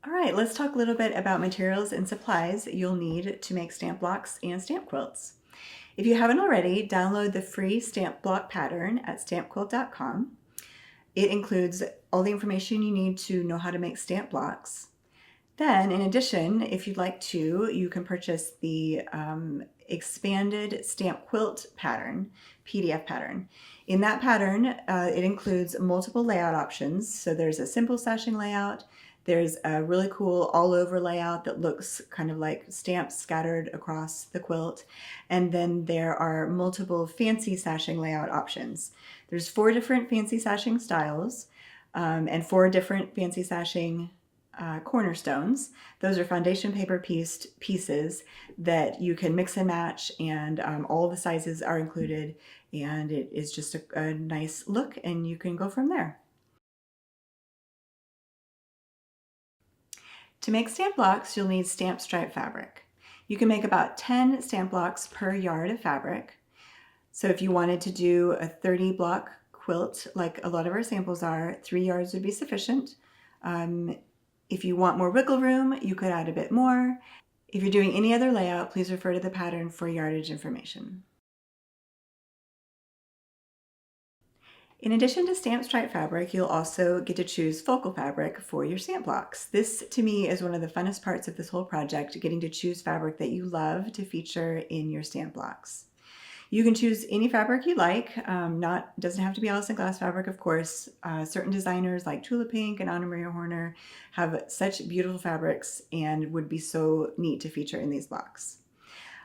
All right, let's talk a little bit about materials and supplies you'll need to make stamp blocks and stamp quilts. If you haven't already, download the free stamp block pattern at stampquilt.com. It includes all the information you need to know how to make stamp blocks. Then, in addition, if you'd like to, you can purchase the expanded stamp quilt pattern, PDF pattern. In that pattern, it includes multiple layout options. So there's a simple sashing layout, there's a really cool all-over layout that looks kind of like stamps scattered across the quilt, and then there are multiple fancy sashing layout options. There's 4 different fancy sashing styles and 4 different fancy sashing cornerstones. Those are foundation paper pieces that you can mix and match, and all the sizes are included, and it is just a nice look, and you can go from there. To make stamp blocks, you'll need Stamp Stripe fabric. You can make about 10 stamp blocks per yard of fabric. So if you wanted to do a 30 block quilt, like a lot of our samples are, 3 yards would be sufficient. If you want more wiggle room, you could add a bit more. If you're doing any other layout, please refer to the pattern for yardage information. In addition to stamp stripe fabric, you'll also get to choose focal fabric for your stamp blocks. This, to me, is one of the funnest parts of this whole project, getting to choose fabric that you love to feature in your stamp blocks. You can choose any fabric you like. Doesn't have to be Alison Glass fabric, of course. Certain designers like Tula Pink and Anna Maria Horner have such beautiful fabrics and would be so neat to feature in these blocks.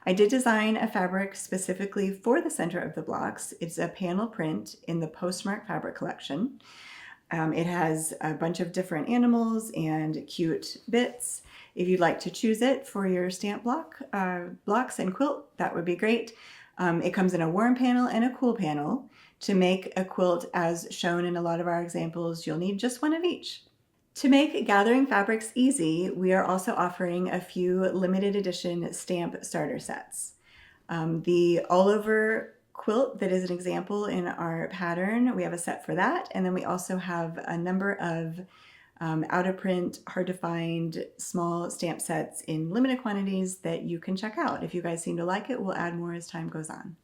I did design a fabric specifically for the center of the blocks. It's a panel print in the Postmark fabric collection. It has a bunch of different animals and cute bits. If you'd like to choose it for your stamp blocks and quilt, that would be great. It comes in a warm panel and a cool panel. To make a quilt as shown in a lot of our examples, you'll need just one of each. To make gathering fabrics easy, we are also offering a few limited edition stamp starter sets. The all-over quilt that is an example in our pattern, we have a set for that, and then we also have a number of out of print, hard to find small stamp sets in limited quantities that you can check out. If you guys seem to like it, we'll add more as time goes on.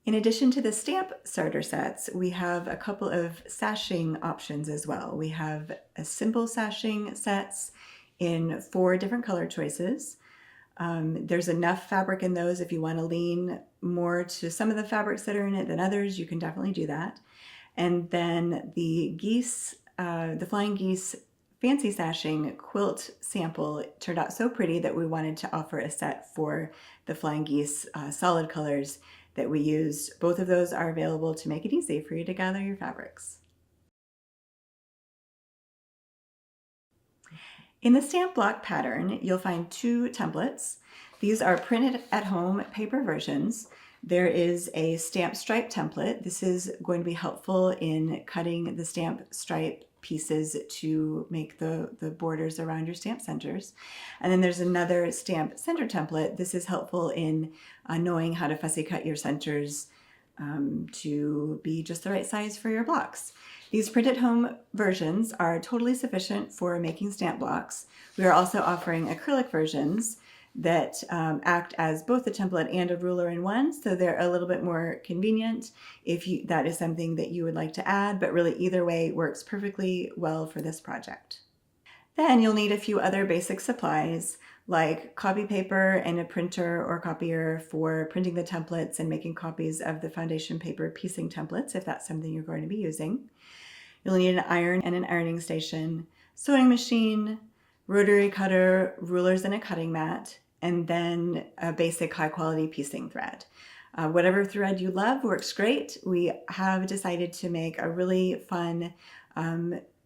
In addition to the stamp starter sets, we have a couple of sashing options as well. We have a simple sashing sets in 4 different color choices. There's enough fabric in those. If you want to lean more to some of the fabrics that are in it than others, you can definitely do that. And then the Flying Geese Fancy Sashing quilt sample turned out so pretty that we wanted to offer a set for the Flying Geese solid colors that we used. Both of those are available to make it easy for you to gather your fabrics. In the stamp block pattern, you'll find 2 templates. These are printed at home paper versions. There is a stamp stripe template. This is going to be helpful in cutting the stamp stripe pieces to make the borders around your stamp centers. And then there's another stamp center template. This is helpful in knowing how to fussy cut your centers to be just the right size for your blocks. These printed home versions are totally sufficient for making stamp blocks. We are also offering acrylic versions that act as both a template and a ruler in one, so they're a little bit more convenient if that is something that you would like to add, but really either way works perfectly well for this project. Then you'll need a few other basic supplies like copy paper and a printer or copier for printing the templates and making copies of the foundation paper piecing templates if that's something you're going to be using. You'll need an iron and an ironing station, sewing machine, rotary cutter, rulers, and a cutting mat, and then a basic high quality piecing thread. Whatever thread you love works great. We have decided to make a really fun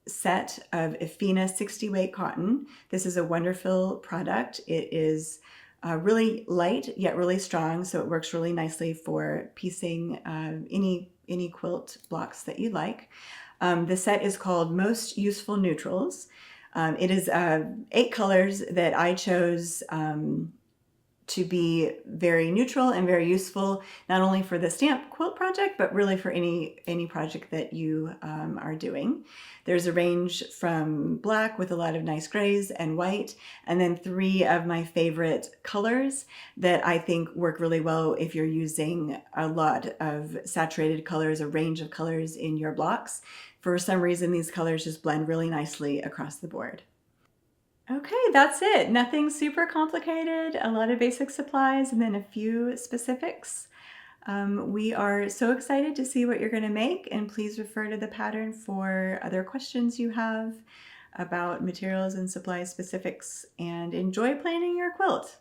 set of Efina 60 weight cotton. This is a wonderful product. It is really light yet really strong, so it works really nicely for piecing any quilt blocks that you like. The set is called Most Useful Neutrals. It is 8 colors that I chose to be very neutral and very useful, not only for the stamp quilt project, but really for any project that you are doing. There's a range from black with a lot of nice grays and white, and then 3 of my favorite colors that I think work really well if you're using a lot of saturated colors, a range of colors in your blocks. For some reason, these colors just blend really nicely across the board. Okay, that's it. Nothing super complicated, a lot of basic supplies, and then a few specifics. We are so excited to see what you're going to make, and please refer to the pattern for other questions you have about materials and supply specifics, and enjoy planning your quilt.